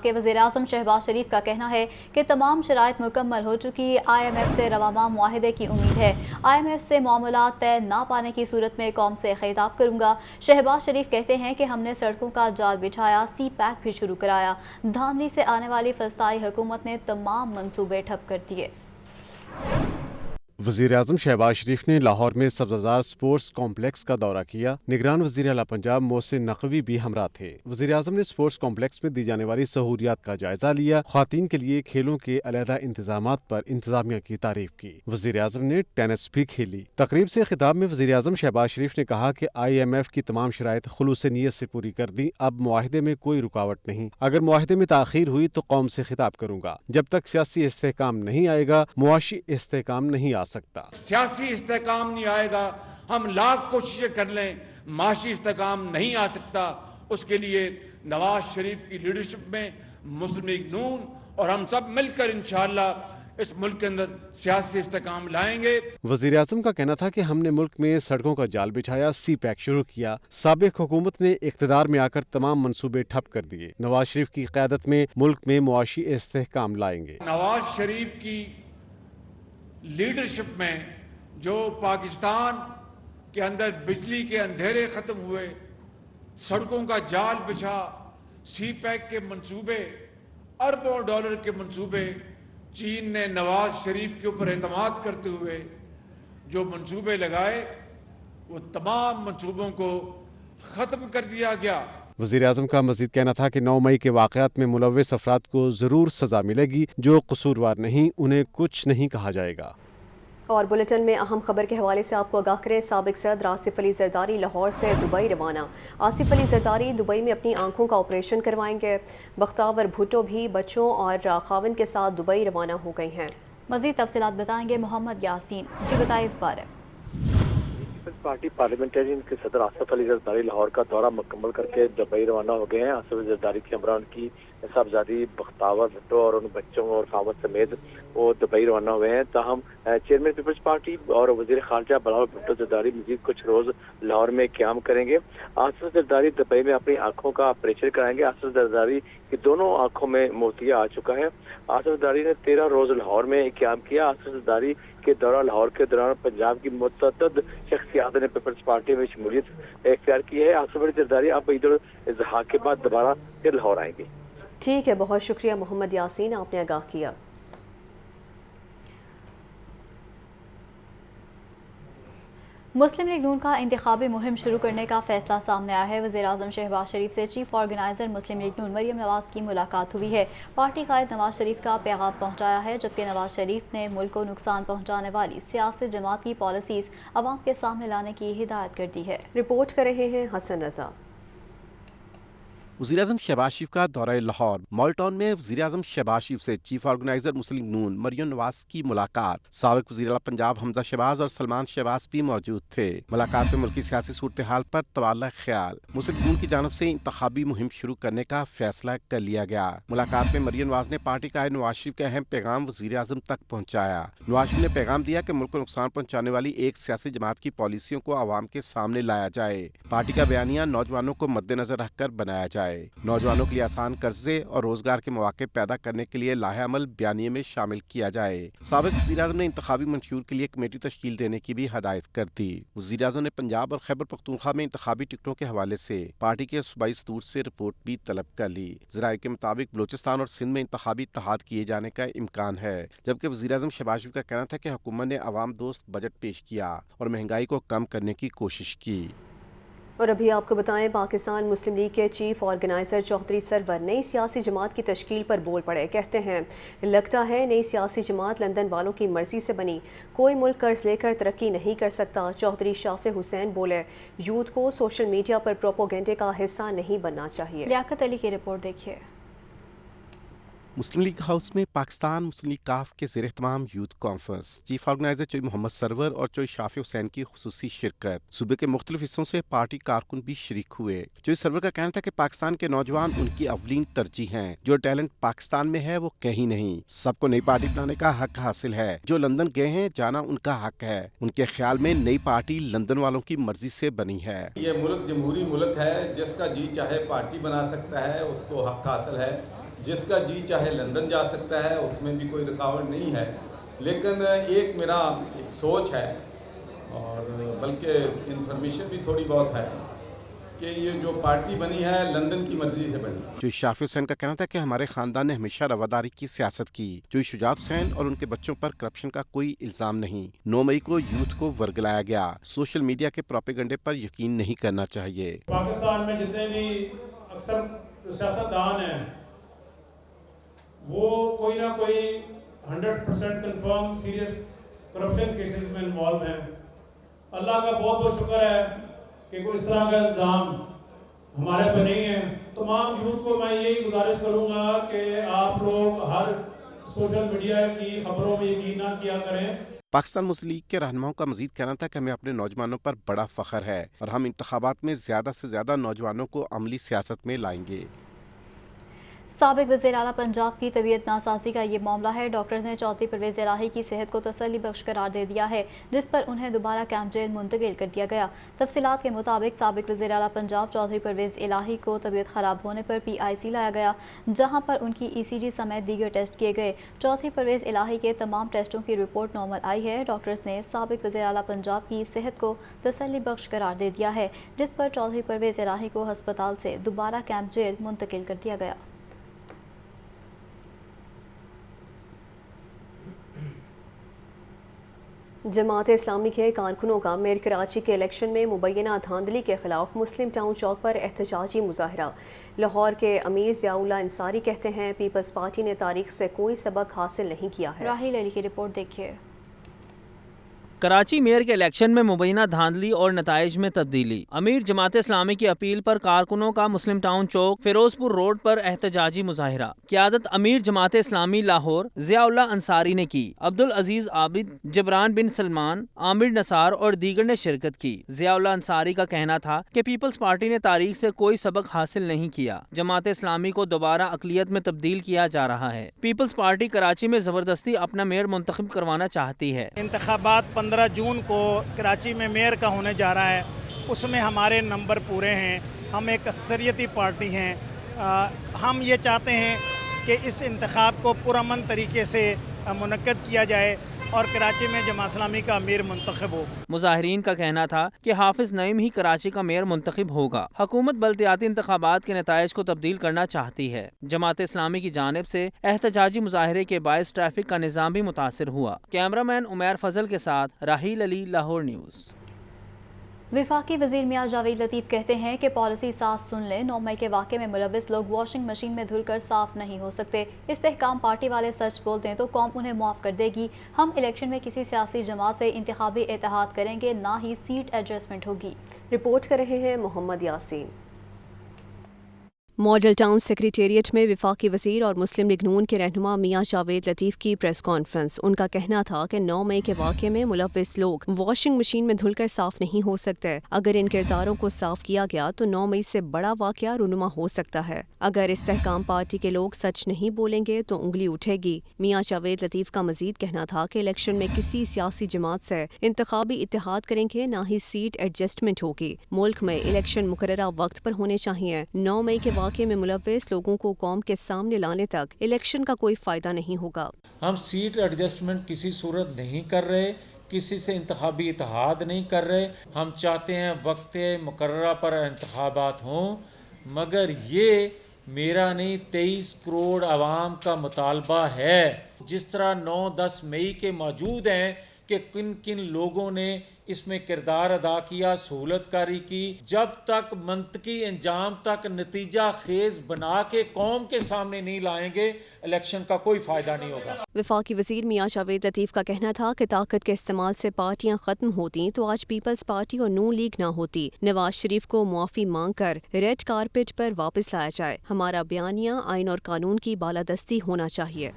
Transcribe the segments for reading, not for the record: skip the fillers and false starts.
کہ وزیراعظم شہباز شریف کا کہنا ہے کہ تمام شرائط مکمل ہو چکی، آئی ایم ایف سے رواں ماہ معاہدے کی امید ہے۔ آئی ایم ایف سے معاملات طے نہ پانے کی صورت میں قوم سے خطاب کروں گا۔ شہباز شریف کہتے ہیں کہ ہم نے سڑکوں کا جال بچھایا، سی پیک بھی شروع کرایا۔ دھاندلی سے آنے والی فسطائی حکومت نے تمام منصوبے ٹھپ کر دیے۔ وزیراعظم شہباز شریف نے لاہور میں سبززار سپورٹس کمپلیکس کا دورہ کیا۔ نگران وزیر اعلیٰ پنجاب محسن نقوی بھی ہمراہ تھے۔ وزیراعظم نے سپورٹس کمپلیکس میں دی جانے والی سہولیات کا جائزہ لیا۔ خواتین کے لیے کھیلوں کے علیحدہ انتظامات پر انتظامیہ کی تعریف کی۔ وزیراعظم نے ٹینس بھی کھیلی۔ تقریب سے خطاب میں وزیراعظم شہباز شریف نے کہا کہ آئی ایم ایف کی تمام شرائط خلوص نیت سے پوری کر دی، اب معاہدے میں کوئی رکاوٹ نہیں۔ اگر معاہدے میں تاخیر ہوئی تو قوم سے خطاب کروں گا۔ جب تک سیاسی استحکام نہیں آئے گا، معاشی استحکام نہیں آ سکتا۔ سیاسی استحکام نہیں آئے گا، ہم لاکھ کوششیں کر لیں، معاشی استحکام نہیں آ سکتا۔ اس کے لیے نواز شریف کی لیڈرشپ میں مسلم لیگ نون اور ہم سب مل کر انشاءاللہ اس ملک کے اندر سیاسی استحکام لائیں گے۔ وزیر اعظم کا کہنا تھا کہ ہم نے ملک میں سڑکوں کا جال بچھایا، سی پیک شروع کیا۔ سابق حکومت نے اقتدار میں آ کر تمام منصوبے ٹھپ کر دیے۔ نواز شریف کی قیادت میں ملک میں معاشی استحکام لائیں گے۔ نواز شریف کی لیڈرشپ میں جو پاکستان کے اندر بجلی کے اندھیرے ختم ہوئے، سڑکوں کا جال بچھا، سی پیک کے منصوبے، اربوں ڈالر کے منصوبے، چین نے نواز شریف کے اوپر اعتماد کرتے ہوئے جو منصوبے لگائے، وہ تمام منصوبوں کو ختم کر دیا گیا۔ وزیر اعظم کا مزید کہنا تھا کہ 9 مئی کے واقعات میں ملوث افراد کو ضرور سزا ملے گی، جو قصوروار نہیں انہیں کچھ نہیں کہا جائے گا۔ اور بلیٹن میں اہم خبر کے حوالے سے آپ کو آگاہ کریں، سابق صدر آصف علی زرداری لاہور سے دبئی روانہ۔ آصف علی زرداری دبئی میں اپنی آنکھوں کا آپریشن کروائیں گے۔ بختیار بھٹو بھی بچوں اور خاوند کے ساتھ دبئی روانہ ہو گئی ہیں۔ مزید تفصیلات بتائیں گے محمد یاسین۔ جی بتائیں اس بارے۔ پیپلز پارٹی پارلیمنٹرین کے صدر آصف علی زرداری لاہور کا دورہ مکمل کر کے دبئی روانہ ہو گئے ہیں۔ آصف علی زرداری کے ہمراہ ان کی صاحبزادی بختیار بھٹو اور ان بچوں اور خاوند سمیت وہ دبئی روانہ ہوئے ہیں۔ تاہم چیئرمین پیپلز پارٹی اور وزیر خارجہ بلاول بھٹو زرداری مزید کچھ روز لاہور میں قیام کریں گے۔ آصف زرداری دبئی میں اپنی آنکھوں کا آپریشن کرائیں گے۔ آصف زرداری کی دونوں آنکھوں میں موتیا آ چکا ہے۔ آصف زرداری نے 13 روز لاہور میں قیام کیا۔ آصف زرداری کے دورہ لاہور کے دوران پنجاب کی متعدد شخصیات نے پیپلز پارٹی میں شمولیت اختیار کی ہے۔ آصف علی زرداری اب عید الاضحیٰ کے بعد دوبارہ پھر لاہور آئیں گے۔ ٹھیک ہے، بہت شکریہ محمد یاسین، آپ نے آگاہ کیا۔ مسلم لیگ نون کا انتخابی مہم شروع کرنے کا فیصلہ سامنے آیا ہے۔ وزیراعظم شہباز شریف سے چیف آرگنائزر مسلم لیگ نون مریم نواز کی ملاقات ہوئی ہے۔ پارٹی قائد نواز شریف کا پیغام پہنچایا ہے، جبکہ نواز شریف نے ملک کو نقصان پہنچانے والی سیاسی جماعت کی پالیسیز عوام کے سامنے لانے کی ہدایت کر دی ہے۔ رپورٹ کر رہے ہیں حسن رضا۔ وزیراعظم شہباز شریف کا دورہ لاہور۔ مال ٹاؤن میں وزیراعظم شہباز شریف سے چیف آرگنائزر مسلم لیگ نون مریم نواز کی ملاقات۔ سابق وزیر اعلیٰ پنجاب حمزہ شہباز اور سلمان شہباز بھی موجود تھے۔ ملاقات میں ملکی سیاسی صورتحال پر تبادلہ خیال۔ مسلم لیگ نون کی جانب سے انتخابی مہم شروع کرنے کا فیصلہ کر لیا گیا۔ ملاقات میں مریم نواز نے پارٹی قائد نواز شریف کا اہم پیغام وزیر اعظم تک پہنچایا۔ نواز شریف نے پیغام دیا کہ ملک کو نقصان پہنچانے والی ایک سیاسی جماعت کی پالیسیوں کو عوام کے سامنے لایا جائے۔ پارٹی کا بیانیہ نوجوانوں کو مد نظر رکھ کر بنایا جائے۔ نوجوانوں کے لیے آسان قرضے اور روزگار کے مواقع پیدا کرنے کے لیے لاہے عمل بیانیے میں شامل کیا جائے۔ سابق وزیر اعظم نے انتخابی منشور کے لیے کمیٹی تشکیل دینے کی بھی ہدایت کر دی۔ وزیر اعظم نے پنجاب اور خیبر پختونخوا میں انتخابی ٹکٹوں کے حوالے سے پارٹی کے صوبائی ستور سے رپورٹ بھی طلب کر لی۔ ذرائع کے مطابق بلوچستان اور سندھ میں انتخابی اتحاد کیے جانے کا امکان ہے، جبکہ وزیر اعظم شہباز شریف کا کہنا تھا کہ حکومت نے عوام دوست بجٹ پیش کیا اور مہنگائی کو کم کرنے کی کوشش کی۔ اور ابھی آپ کو بتائیں، پاکستان مسلم لیگ کے چیف آرگنائزر چودھری سرور نئی سیاسی جماعت کی تشکیل پر بول پڑے۔ کہتے ہیں لگتا ہے نئی سیاسی جماعت لندن والوں کی مرضی سے بنی، کوئی ملک قرض لے کر ترقی نہیں کر سکتا۔ چودھری شافع حسین بولے یوتھ کو سوشل میڈیا پر پروپیگنڈے کا حصہ نہیں بننا چاہیے۔ لیاقت علی کی رپورٹ دیکھیے۔ مسلم لیگ ہاؤس میں پاکستان مسلم لیگ کاف کے زیر اہتمام youth conference, chief organiser چوئی Muhammad Sarwar اور چوئی شافع حسین کی خصوصی شرکت۔ صوبے کے مختلف حصوں سے پارٹی کارکن بھی شریک ہوئے۔ چوئی سرور کا کہنا تھا کہ پاکستان کے نوجوان ان کی اولین ترجیح ہیں، جو ٹیلنٹ پاکستان میں ہے وہ کہیں نہیں، سب کو نئی پارٹی بنانے کا حق حاصل ہے، جو لندن گئے ہیں جانا ان کا حق ہے۔ ان کے خیال میں نئی پارٹی لندن والوں کی مرضی سے بنی ہے۔ یہ ملک جمہوری ملک ہے، جس کا جی چاہے پارٹی بنا سکتا ہے، اس کو حق حاصل ہے۔ جس کا جی چاہے لندن جا سکتا ہے، اس میں بھی کوئی رکاوٹ نہیں ہے، لیکن ایک میرا سوچ ہے اور بلکہ انفارمیشن بھی تھوڑی بہت ہے کہ یہ جو پارٹی بنی ہے لندن کی مرضی سے بنی ہے۔ جو شافی حسین کا کہنا تھا کہ ہمارے خاندان نے ہمیشہ رواداری کی سیاست کی۔ جو شجاعت حسین اور ان کے بچوں پر کرپشن کا کوئی الزام نہیں۔ 9 مئی کو یوتھ کو ورگلایا گیا۔ سوشل میڈیا کے پروپیگنڈے پر یقین نہیں کرنا چاہیے۔ پاکستان میں جتنے بھی اکثر سیاستدان ہیں وہ کوئی نہ کوئی 100% کنفرم سیریس کرپشن کیسز میں انوالو ہیں۔ اللہ کا بہت بہت شکر ہے کہ کوئی اس طرح کا الزام ہمارے پر نہیں ہے۔ تمام یوتھ کو میں یہی گزارش کروں گا کہ آپ لوگ ہر سوشل میڈیا کی خبروں میں یقین نہ کیا کریں۔ پاکستان مسلم لیگ کے رہنماؤں کا مزید کہنا تھا کہ ہمیں اپنے نوجوانوں پر بڑا فخر ہے اور ہم انتخابات میں زیادہ سے زیادہ نوجوانوں کو عملی سیاست میں لائیں گے۔ سابق وزیر اعلیٰ پنجاب کی طبیعت ناسازی کا یہ معاملہ ہے۔ ڈاکٹرز نے چوتھی پرویز الہی کی صحت کو تسلی بخش قرار دے دیا ہے، جس پر انہیں دوبارہ کیمپ جیل منتقل کر دیا گیا۔ تفصیلات کے مطابق سابق وزیر اعلیٰ پنجاب چوتھی پرویز الہی کو طبیعت خراب ہونے پر PIC لایا گیا، جہاں پر ان کی ECG سمیت دیگر ٹیسٹ کیے گئے۔ چوتھی پرویز الہی کے تمام ٹیسٹوں کی رپورٹ نارمل آئی ہے۔ ڈاکٹرز نے سابق وزیر اعلیٰ پنجاب کی صحت کو تسلی بخش قرار دے دیا ہے، جس پر چوتھی پرویز الہی کو ہسپتال سے دوبارہ کیمپ جیل منتقل کر دیا گیا۔ جماعت اسلامی کے کارکنوں کا میر کراچی کے الیکشن میں مبینہ دھاندلی کے خلاف مسلم ٹاؤن چوک پر احتجاجی مظاہرہ۔ لاہور کے امیر ضیاء اللہ انصاری کہتے ہیں پیپلز پارٹی نے تاریخ سے کوئی سبق حاصل نہیں کیا ہے۔ راہیل علی کی رپورٹ دیکھیے۔ کراچی میئر کے الیکشن میں مبینہ دھاندلی اور نتائج میں تبدیلی۔ امیر جماعت اسلامی کی اپیل پر کارکنوں کا مسلم ٹاؤن چوک فیروز پور روڈ پر احتجاجی مظاہرہ۔ قیادت امیر جماعت اسلامی لاہور ضیاء اللہ انصاری نے کی۔ عبدالعزیز عابد، جبران بن سلمان، عامر نثار اور دیگر نے شرکت کی۔ ضیاء اللہ انصاری کا کہنا تھا کہ پیپلز پارٹی نے تاریخ سے کوئی سبق حاصل نہیں کیا۔ جماعت اسلامی کو دوبارہ اقلیت میں تبدیل کیا جا رہا ہے۔ پیپلز پارٹی کراچی میں زبردستی اپنا میئر منتخب کروانا چاہتی ہے۔ انتخابات 15 جون کو کراچی میں میئر کا ہونے جا رہا ہے، اس میں ہمارے نمبر پورے ہیں، ہم ایک اکثریتی پارٹی ہیں۔ ہم یہ چاہتے ہیں کہ اس انتخاب کو پرامن طریقے سے منعقد کیا جائے اور کراچی میں جماعت اسلامی کا امیر منتخب ہو۔ مظاہرین کا کہنا تھا کہ حافظ نعیم ہی کراچی کا میئر منتخب ہوگا۔ حکومت بلدیاتی انتخابات کے نتائج کو تبدیل کرنا چاہتی ہے۔ جماعت اسلامی کی جانب سے احتجاجی مظاہرے کے باعث ٹریفک کا نظام بھی متاثر ہوا۔ کیمرہ مین عمیر فضل کے ساتھ راہیل علی، لاہور نیوز۔ وفاقی وزیر میاں جاوید لطیف کہتے ہیں کہ پالیسی ساز سن لیں، 9 مئی کے واقعے میں ملوث لوگ واشنگ مشین میں دھل کر صاف نہیں ہو سکتے۔ استحکام پارٹی والے سچ بولتے ہیں تو قوم انہیں معاف کر دے گی۔ ہم الیکشن میں کسی سیاسی جماعت سے انتخابی اتحاد کریں گے، نہ ہی سیٹ ایڈجسٹمنٹ ہوگی۔ رپورٹ کر رہے ہیں محمد یاسین۔ ماڈل ٹاؤن سیکریٹریٹ میں وفاقی وزیر اور مسلم لیگ نون کے رہنما میاں جاوید لطیف کی پریس کانفرنس۔ ان کا کہنا تھا کہ 9 مئی کے واقعے میں ملوث لوگ واشنگ مشین میں دھل کر صاف نہیں ہو سکتے۔ اگر ان کرداروں کو صاف کیا گیا تو 9 مئی سے بڑا واقعہ رونما ہو سکتا ہے۔ اگر استحکام پارٹی کے لوگ سچ نہیں بولیں گے تو انگلی اٹھے گی۔ میاں جاوید لطیف کا مزید کہنا تھا کہ الیکشن میں کسی سیاسی جماعت سے انتخابی اتحاد کریں گے، نہ ہی سیٹ ایڈجسٹمنٹ ہوگی۔ ملک میں الیکشن مقررہ وقت پر ہونے چاہیے۔ 9 مئی کے واقعے میں ملوث لوگوں کو قوم کے سامنے لانے تک الیکشن کا کوئی فائدہ نہیں ہوگا۔ ہم سیٹ ایڈجسٹمنٹ کسی صورت نہیں کر رہے، کسی سے انتخابی اتحاد نہیں کر رہے۔ ہم چاہتے ہیں وقت مقررہ پر انتخابات ہوں، مگر یہ میرا نہیں 23 کروڑ عوام کا مطالبہ ہے۔ جس طرح 9-10 مئی کے موجود ہیں کہ کن کن لوگوں نے اس میں کردار ادا کیا، سہولت کاری کی، جب تک منطقی انجام تک نتیجہ خیز بنا کے قوم کے سامنے نہیں لائیں گے، الیکشن کا کوئی فائدہ نہیں ہوگا۔ وفاقی وزیر میاں جاوید لطیف کا کہنا تھا کہ طاقت کے استعمال سے پارٹیاں ختم ہوتی تو آج پیپلز پارٹی اور نون لیگ نہ ہوتی۔ نواز شریف کو معافی مانگ کر ریڈ کارپٹ پر واپس لایا جائے۔ ہمارا بیانیہ آئین اور قانون کی بالادستی ہونا چاہیے۔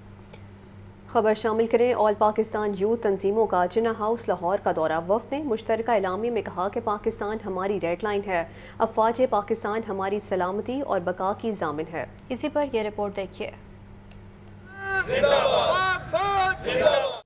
خبر شامل کریں آل پاکستان یوتھ تنظیموں کا جناح ہاؤس لاہور کا دورہ۔ وفد نے مشترکہ اعلامیے میں کہا کہ پاکستان ہماری ریڈ لائن ہے، افواج پاکستان ہماری سلامتی اور بقا کی ضامن ہے۔ اسی پر یہ رپورٹ دیکھیے۔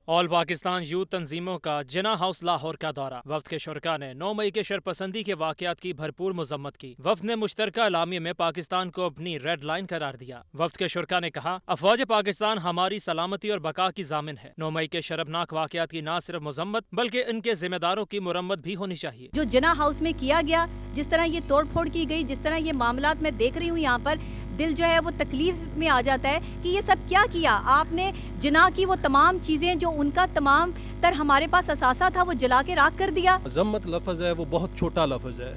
ऑल पाकिस्तान यूथ तंजीमों का जिना हाउस लाहौर का दौरा। वफ्द के शुरका ने 9 मई के शरपसंदी के वाकयात की भरपूर मजम्मत की। वफ्द ने मुश्तरका एलामिये में पाकिस्तान को अपनी रेड लाइन करार दिया। वफ्द के शुरका ने कहा, अफवाज पाकिस्तान हमारी सलामती और बका की जामिन है। 9 मई के शर्मनाक वाकयात की न सिर्फ मजम्मत बल्कि इनके जिम्मेदारों की मुरम्मत भी होनी चाहिए। जो जिना हाउस में किया गया, जिस तरह ये तोड़ फोड़ की गई, जिस तरह ये मामलात मैं देख रही हूँ, यहाँ पर दिल जो है वो तकलीफ में आ जाता है कि ये सब क्या किया आपने। जिना की वो तमाम चीज़ें जो उनका तमाम तर हमारे पास असासा था वो जला के राख कर दिया। मजम्मत लफ्ज़ है वो बहुत छोटा लफ्ज़ है।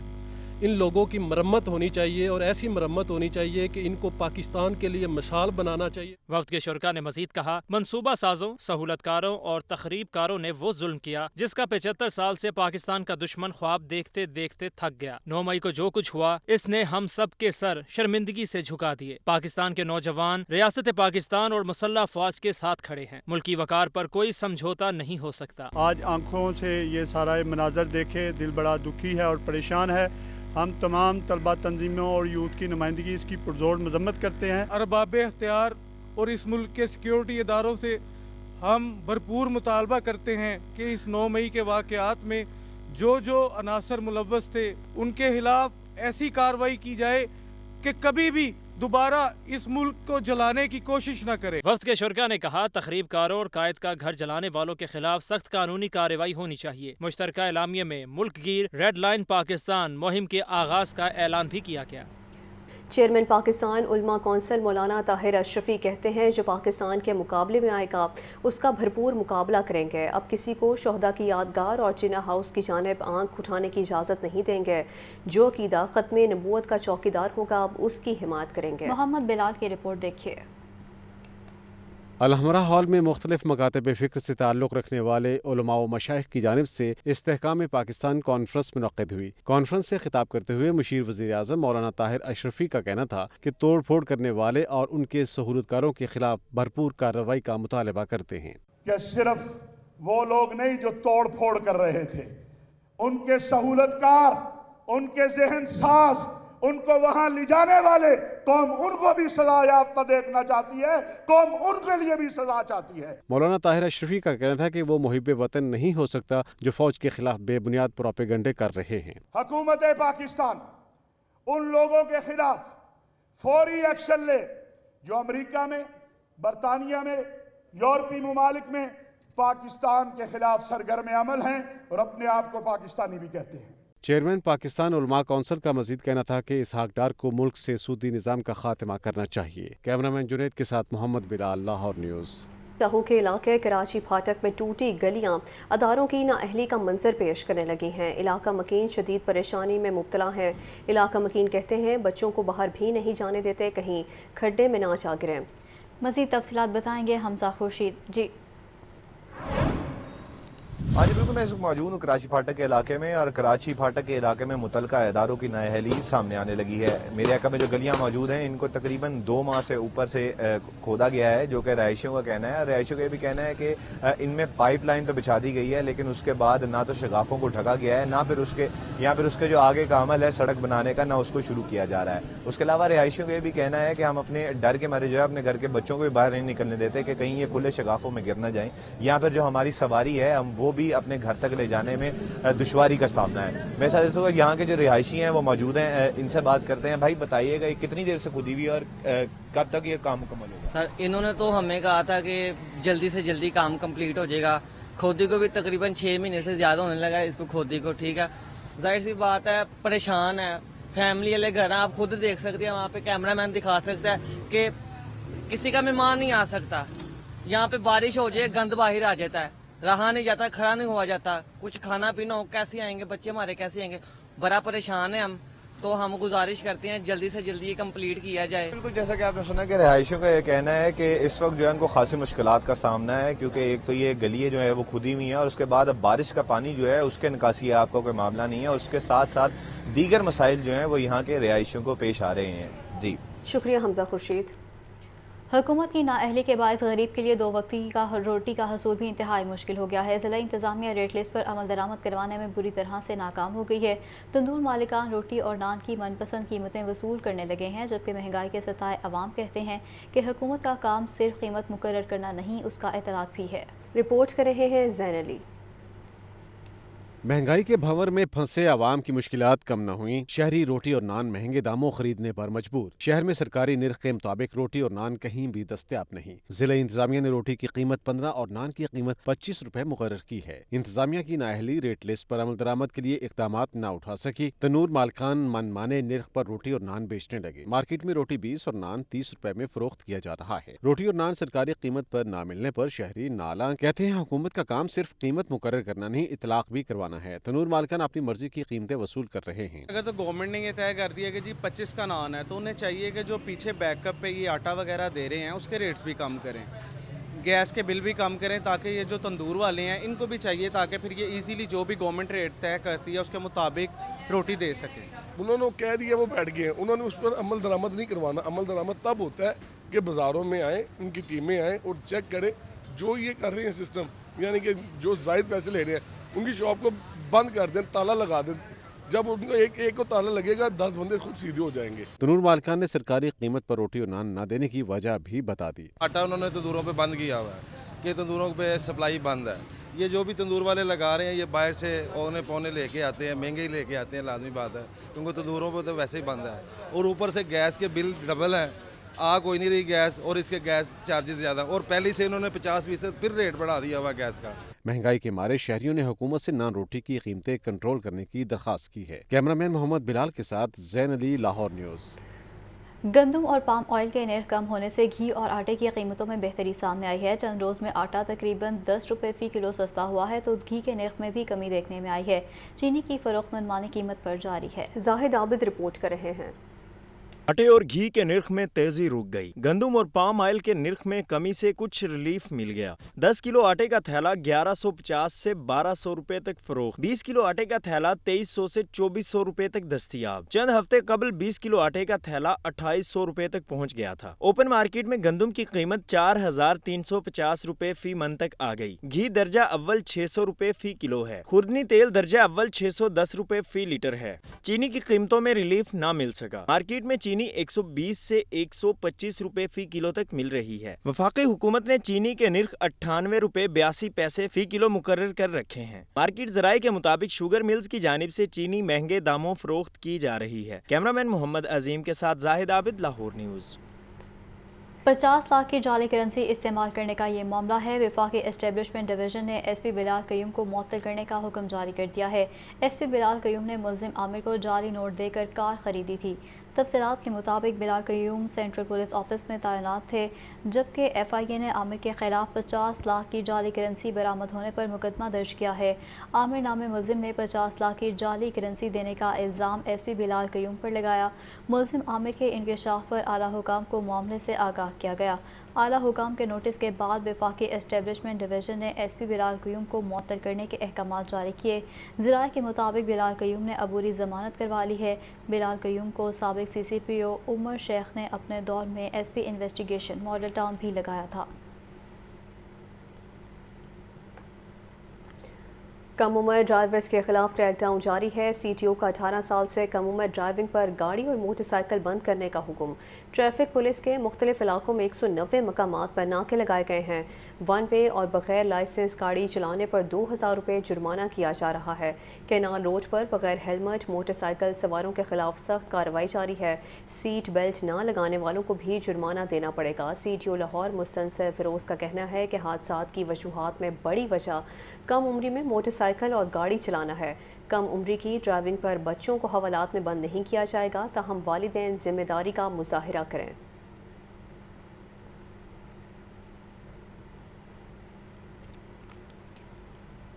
इन लोगों की मरम्मत होनी चाहिए और ऐसी मरम्मत होनी चाहिए कि इनको पाकिस्तान के लिए मिसाल बनाना चाहिए। वफ्द के शुरका ने मजीद कहा, मंसूबा साजों, सहूलतकारों और तखरीबकारों ने वो जुल्म किया जिसका 75 साल से पाकिस्तान का दुश्मन ख्वाब देखते देखते थक गया। 9 मई को जो कुछ हुआ इसने हम सब के सर शर्मिंदगी से झुका दिए। पाकिस्तान के नौजवान रियासत पाकिस्तान और मुसल्लह फौज के साथ खड़े हैं। मुल्की वकार पर कोई समझौता नहीं हो सकता। आज आंखों से ये सारा मनाजर देखे दिल बड़ा दुखी है और परेशान है। हम तमाम तलबा तंजीमों और यूथ की नुमाइंदगी इसकी पुरजोर मजम्मत करते हैं। अरबाब इख्तियार और इस मुल्क के सिक्योरिटी इदारों से हम भरपूर मुतालबा करते हैं कि इस 9 मई के वाक़यात में जो अनासर मुलव्वस थे उनके खिलाफ ऐसी कार्रवाई की जाए कि कभी भी दोबारा इस मुल्क को जलाने की कोशिश न करे। वफ्द के शुरका ने कहा, तखरीबकारों और कायद का घर जलाने वालों के खिलाफ सख्त कानूनी कार्रवाई होनी चाहिए। मुश्तरका एलामिये में मुल्क गिर रेड लाइन पाकिस्तान मुहिम के आगाज का ऐलान भी किया गया। चेयरमैन पाकिस्तान उलमा कौंसिल मौलाना ताहिर अशरफी कहते हैं, जो पाकिस्तान के मुकाबले में आएगा उसका भरपूर मुकाबला करेंगे। अब किसी को शोहदा की यादगार और जिना हाउस की जानिब आंख उठाने की इजाज़त नहीं देंगे। जो अकीदा ख़त्म नबूवत का चौकीदार होगा अब उसकी हिमायत करेंगे। मोहम्मद बिलाल की रिपोर्ट देखिए। अलहमरा हॉल में मुख्तलिफ मकातब फ़िक्र से ताल्लुक़ रखने वाले उलमा व मशाइख की जानिब से इस्तेहकाम पाकिस्तान कॉन्फ्रेंस मुनक़्क़िद हुई। कॉन्फ्रेंस से खिताब करते हुए मुशीर वज़ीर आज़म मौलाना ताहिर अशरफी का कहना था कि तोड़ फोड़ करने वाले और उनके सहूलतकारों के खिलाफ भरपूर कार्रवाई का मुतालबा करते हैं। कि सिर्फ वो लोग नहीं जो तोड़ फोड़ कर रहे थे, उनके सहूलतकार, उनके जहन साज, उनको वहां ले जाने वाले, कौम उनको भी सजा याफ्ता देखना चाहती है, कौम उनके लिए भी सजा चाहती है। मौलाना ताहिर अशरफी का कहना था कि वो मुहिब वतन नहीं हो सकता जो फौज के खिलाफ बेबुनियाद प्रोपेगंडे कर रहे हैं। हुकूमत पाकिस्तान उन लोगों के खिलाफ फौरी एक्शन ले जो अमेरिका में, बरतानिया में, यूरोपीय ममालिक में पाकिस्तान के खिलाफ सरगर्म अमल हैं और अपने आप को पाकिस्तानी भी कहते हैं। चेयरमैन पाकिस्तान उलमा कौंसिल का मजीद कहना था कि इसहाक डार को मुल्क से सूदी निज़ाम का खात्मा करना चाहिए। कैमरामैन जुनैद के साथ मोहम्मद बिलाल, लाहौर न्यूज़। ताहू के इलाके कराची फाटक में टूटी गलियां अदारों की नाअहली का मंजर पेश करने लगी हैं। इलाका मकीन शदीद परेशानी में मुब्तला है। इलाका मकीन कहते हैं बच्चों को बाहर भी नहीं जाने देते, कहीं खड्डे में ना जा गिरें। मजीद तफसीलात बताएंगे हमजा खुर्शीद जी। हाँ जी बिल्कुल, मैं इस वक्त मौजूद हूँ कराची फाटक के इलाके में और कराची फाटक के इलाके में मुतलका इदारों की नाअहली सामने आने लगी है। मेरे इलाके में जो गलियां मौजूद हैं इनको तकरीबन 2 माह से ऊपर से खोदा गया है, जो कि रहायशियों का कहना है। रहायशियों का भी कहना है कि इनमें पाइपलाइन तो बिछा दी गई है, लेकिन उसके बाद ना तो शगाफों को ढका गया है, ना फिर उसके जो आगे का अमल है सड़क बनाने का, ना उसको शुरू किया जा रहा है। उसके अलावा रहायशियों का भी कहना है कि हम अपने डर के मारे जो है अपने घर के बच्चों को भी बाहर नहीं निकलने देते कि कहीं ये खुले शगाफों में गिर न जाएं, या फिर जो हमारी सवारी है हम वो भी अपने घर तक ले जाने में दुश्वारी का सामना है। मेरे साथ इस वक्त यहाँ के जो रिहायशी हैं वो मौजूद हैं, इनसे बात करते हैं। भाई बताइएगा कितनी देर से खुदी हुई और कब तक ये काम मुकम्मल होगा? सर इन्होंने तो हमें कहा था कि जल्दी से जल्दी काम कंप्लीट हो जाएगा। खोदी को भी तकरीबन 6 महीने से ज्यादा होने लगा है इसको खोदी को। ठीक है, जाहिर सी बात है परेशान है, फैमिली वाले घर हैं, आप खुद देख सकते हैं, वहाँ पे कैमरामैन दिखा सकता है कि किसी का मेहमान नहीं आ सकता। यहाँ पे बारिश हो जाए गंद बाहर आ जाता है, रहा नहीं जाता, खड़ा नहीं हुआ जाता, कुछ खाना पीना हो कैसे आएंगे बच्चे हमारे, कैसे आएंगे, बड़ा परेशान है हम। तो हम गुजारिश करते हैं जल्दी से जल्दी ये कंप्लीट किया जाए। बिल्कुल, जैसा कि आपने सुना कि रिहायशियों का ये कहना है कि इस वक्त जो है उनको खासी मुश्किलात का सामना है, क्योंकि एक तो ये गलियां जो है वो खुदी हुई है और उसके बाद अब बारिश का पानी जो है उसके निकासी है, आपका कोई मामला नहीं है। उसके साथ साथ दीगर मसाइल जो है वो यहाँ के रिहायशियों को पेश आ रहे हैं। जी शुक्रिया हमजा खुर्शीद। हुकूमत की नाअहली के बायस गरीब के लिए 2 वक्ती का रोटी का हसूल भी इंतहाई मुश्किल हो गया है। ज़िला इंतज़ामिया रेट लिस्ट पर अमल दरामद करवाने में बुरी तरह से नाकाम हो गई है। तंदूर मालिकान रोटी और नान की मनपसंद कीमतें वसूल करने लगे हैं, जबकि महंगाई के सताए अवाम कहते हैं कि हुकूमत का काम सिर्फ कीमत मुकर्रर करना नहीं, उसका एतराज़ भी है। रिपोर्ट कर रहे हैं जैन अली। महंगाई के भंवर में फंसे आवाम की मुश्किलात कम न हुई। शहरी रोटी और नान महंगे दामों खरीदने पर मजबूर। शहर में सरकारी निर्ख के मुताबिक रोटी और नान कहीं भी दस्तयाब नहीं। जिला इंतजामिया ने रोटी की कीमत 15 और नान की कीमत 25 रुपए मुकर्रर की है। इंतजामिया की नाअहली रेट लिस्ट पर अमल दरामद के लिए इकदाम न उठा सकी। तनूर मालकान मनमाने निर्ख पर रोटी और नान बेचने लगे। मार्केट में रोटी 20 और नान 30 रुपए में फरोख्त किया जा रहा है। रोटी और नान सरकारी कीमत पर न मिलने पर शहरी नाला कहते हैं हुकूमत का काम सिर्फ कीमत मुकर्रर करना नहीं, इतलाक भी करवाना है। तनूर मालकान अपनी मर्जी की कीमतें वसूल कर रहे हैं। अगर तो गवर्नमेंट ने ये तय कर दिया कि जी 25 का नान है, तो उन्हें चाहिए कि जो पीछे बैकअप पे ये आटा वगैरह दे रहे हैं उसके रेट्स भी कम करें, गैस के बिल भी कम करें, ताकि ये जो तंदूर वाले हैं इनको भी चाहिए ताकि फिर ये इजीली जो भी गवर्नमेंट रेट तय करती है उसके मुताबिक रोटी दे सकें। उन्होंने कह दिया, वो बैठ गए हैं, उन्होंने उस पर अमल दरामद नहीं करवाना। अमल दरामद तब होता है कि बाज़ारों में आए, उनकी टीमें आएँ और चेक करें जो ये कर रहे हैं सिस्टम, यानी कि जो जायद पैसे ले रहे हैं उनकी शॉप को बंद कर दें, ताला लगा दें। जब उनको एक को ताला लगेगा 10 बंदे खुद सीधे हो जाएंगे। तनूर मालकान ने सरकारी कीमत पर रोटी और नान न देने की वजह भी बता दी। आटा उन्होंने तंदूरों पे बंद किया हुआ है कि तंदूरों पे सप्लाई बंद है। ये जो भी तंदूर वाले लगा रहे हैं ये बाहर से औने पौने लेके आते हैं, महंगे ही लेके आते हैं, लाजमी बात है, क्योंकि तंदूरों पे तो वैसे ही बंद है। और ऊपर से गैस के बिल डबल हैं, आ कोई नहीं रही गैस, और इसके गैस चार्जेस ज़्यादा, और पहले से इन्होंने 50% फिर रेट बढ़ा दिया हुआ गैस का। महंगाई के मारे शहरियों ने हुकूमत से नान रोटी की कीमतें कंट्रोल करने की दरख्वास्त की है। कैमरामैन मोहम्मद बिलाल के साथ जैन अली, लाहौर न्यूज़। गंदम और पाम ऑयल के निर्ख कम होने से घी और आटे की कीमतों में बेहतरी सामने आई है। चंद रोज़ में आटा तकरीबन 10 रुपये फ़ी किलो सस्ता हुआ है तो घी के निर्ख में भी कमी देखने में आई है। चीनी की फरोख्त मनमानी कीमत पर जारी है। जाहिद आबिद रिपोर्ट कर रहे हैं। आटे और घी के निर्ख में तेजी रुक गई। गंदम और पाम ऑयल के निर्ख में कमी से कुछ रिलीफ मिल गया। 10 किलो आटे का थैला 1150 से 1200 रुपए तक फरोख्त, 20 किलो आटे का थैला 2300 से 2400 रुपए तक दस्तयाब। चंद हफ्ते कबल 20 किलो आटे का थैला 2800 रुपए तक पहुंच गया था। ओपन मार्केट में गंदम की कीमत 4350 रुपए फी मन तक आ गई। घी दर्जा अव्वल 600 रुपए फी किलो है। खुर्दनी तेल दर्जा अव्वल 610 रुपए फी लीटर है। चीनी की कीमतों में रिलीफ न मिल सका। मार्केट में चीनी 120 से 125 रुपए फी किलो तक मिल रही है। वफाकी हुकूमत ने चीनी के निर्ख 98 रुपए 82 पैसे फी किलो मुकर्रर कर रखे हैं। मार्केट जराये के मुताबिक शुगर मिल्स की जानिब से चीनी महंगे दामों फरोख्त की जा रही है। कैमरामैन मोहम्मद अजीम के साथ जाहिद आबिद, लाहौर न्यूज़। 50 लाख की जाली करेंसी इस्तेमाल करने का ये मामला है। वफाकी एस्टेब्लिशमेंट डिवीजन ने SP बिलाल कयूम को मुअत्तल करने का हुक्म जारी कर दिया है। SP बिलाल कयूम ने मुल्जिम आमिर को जाली नोट देकर कार खरीदी थी। तफसीलात के मुताबिक Bilal Qayyum central police office में तैनात थे, जबकि FIA ने आमिर के खिलाफ 50 लाख की जाली करेंसी बरामद होने पर मुकदमा दर्ज किया है। आमिर नामे मुल्जिम ने 50 लाख की जाली करेंसी देने का इल्ज़ाम SP बिलाल कयूम पर लगाया। मुल्जिम आमिर के इंकशाफ पर आला हुकाम को मामले से आगाह किया गया। आला हुकाम के नोटिस के बाद वफाकी एस्टेब्लिशमेंट डिवीजन ने SP बिलाल कयूम को मुअत्तल करने के अहकामात जारी किए। ज़राए के मुताबिक बिलाल कयूम ने अबूरी ज़मानत करवा ली है। बिलाल कयूम को साबिक CCPO उमर शेख ने अपने दौर में SP इन्वेस्टिगेशन मॉडल टाउन भी लगाया था। कम उम्र ड्राइवर्स के खिलाफ क्रैकडाउन जारी है। CTO का 18 साल से कम उम्र ड्राइविंग पर गाड़ी और मोटरसाइकिल बंद करने का हुक्म। ट्रैफिक पुलिस के मुख्तलिफ इलाकों में 190 मकामात पर नाके लगाए गए हैं। वन वे और बगैर लाइसेंस गाड़ी चलाने पर 2000 रुपये जुर्माना किया जा रहा है। केनाल रोड पर बगैर हेलमेट मोटरसाइकिल सवारों के खिलाफ सख्त कार्रवाई जारी है। सीट बेल्ट ना लगाने वालों को भी जुर्माना देना पड़ेगा। CTO लाहौर मुस्तनसर फिरोज़ का कहना है कि हादसात की वजूहात में बड़ी वजह कम उम्री में मोटरसाइकिल और गाड़ी चलाना है। कम उम्री की ड्राइविंग पर बच्चों को हवालात में बंद नहीं किया जाएगा, ताहम वालिदैन जिम्मेदारी का मुजाहिरा करें।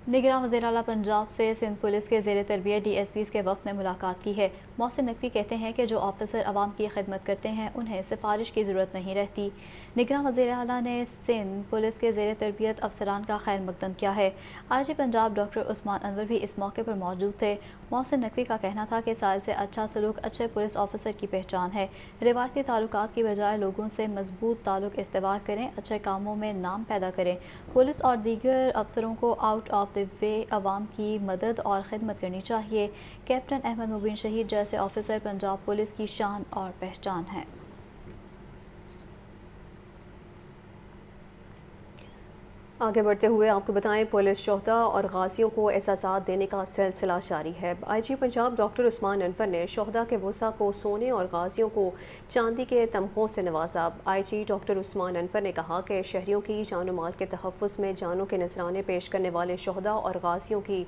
निगरान वज़ीर आला पंजाब से सिंध पुलिस के ज़ेर तरबियत DSPs के वफ़द ने मुलाकात की है। मोहसिन नकवी कहते हैं कि जो ऑफिसर आवाम की खिदमत करते हैं उन्हें सिफारिश की ज़रूरत नहीं रहती। निगरान वज़ीर आला ने सिंध पुलिस के ज़ेर तरबियत अफसरान का खैर मकदम किया है। IG पंजाब डॉक्टर उस्मान अनवर भी इस मौके पर मौजूद थे। मोहसिन नकवी का कहना था कि साल से अच्छा सलूक अच्छे पुलिस ऑफिसर की पहचान है। रिवायती ताल्लुकात की बजाय लोगों से मजबूत ताल्लुक इस्तेवार करें, अच्छे कामों में नाम पैदा करें। पुलिस और दीगर अफसरों को आउट ऑफ द वे अवाम की मदद और खिदमत करनी चाहिए। कैप्टन अहमद मुबीन शहीद जैसे ऑफिसर पंजाब पुलिस की शान और पहचान हैं। आगे बढ़ते हुए आपको बताएं, पुलिस शोहदा और गाजियों को एहसासात देने का सिलसिला जारी है। IG पंजाब डॉक्टर उस्मान अनवर ने शोहदा के वसा को सोने और गाजियों को चांदी के तमगों से नवाजा। IG डॉक्टर उस्मान अनवर ने कहा कि शहरियों की जान माल के तहफ़्फ़ुज़ में जानों के नजराने पेश करने वाले शोहदा और गाजियों की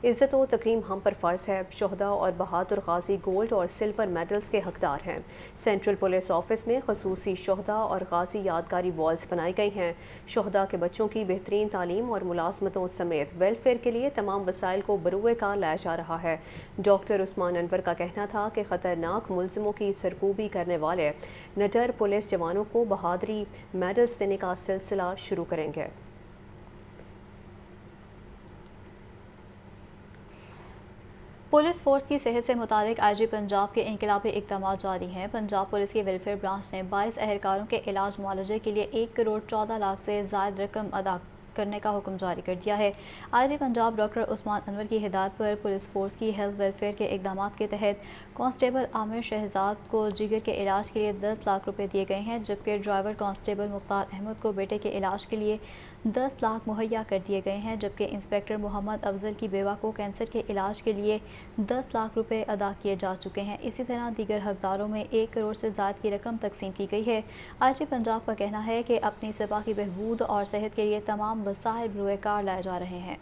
इज़्ज़त व तकरीम हम पर फ़र्ज़ है। शोहदा और बहादुर गाजी गोल्ड और सिल्वर मेडल्स के हकदार हैं। सेंट्रल पुलिस ऑफिस में खसूसी शोहदा और गाजी यादगारी वॉल्स बनाई गई हैं। शोहदा के बच्चों की बेहतरीन तालीम और मुलाजमतों समेत वेलफेयर के लिए तमाम वसाइल को बरूए कार लाया जा रहा है। डॉक्टर उस्मान अनवर का कहना था कि ख़तरनाक मुलजिमों की सरकूबी करने वाले निडर पुलिस जवानों को बहादुरी मेडल्स देने का सिलसिला शुरू करेंगे। पुलिस फोर्स की सेहत से मुतालिक IG पंजाब के इनकलाबी इक़दाम जारी हैं। पंजाब पुलिस की वेलफेयर ब्रांच ने 22 एहलकारों के इलाज मुआलजे के लिए 1 करोड़ 14 लाख से ज़ायद रकम अदा करने का हुक्म जारी कर दिया है। IG पंजाब डॉक्टर उस्मान अनवर की हिदायत पर पुलिस फोर्स की हेल्थ वेलफेयर के इक़दाम के तहत कांस्टेबल आमिर शहजाद को जिगर के इलाज के लिए 10 लाख रुपए दिए गए हैं, जबकि ड्राइवर कांस्टेबल मुख्तार अहमद को बेटे के इलाज के लिए 10 लाख मुहैया कर दिए गए हैं, जबकि इंस्पेक्टर मोहम्मद अफजल की बेवा को कैंसर के इलाज के लिए 10 लाख रुपए अदा किए जा चुके हैं। इसी तरह दीगर हकदारों में 1 करोड़ से ज़्यादा की रकम तकसीम की गई है। IG पंजाब का कहना है कि अपनी सपा की बहबूद और सेहत के लिए तमाम वसाइल बरूए कार लाए जा रहे हैं।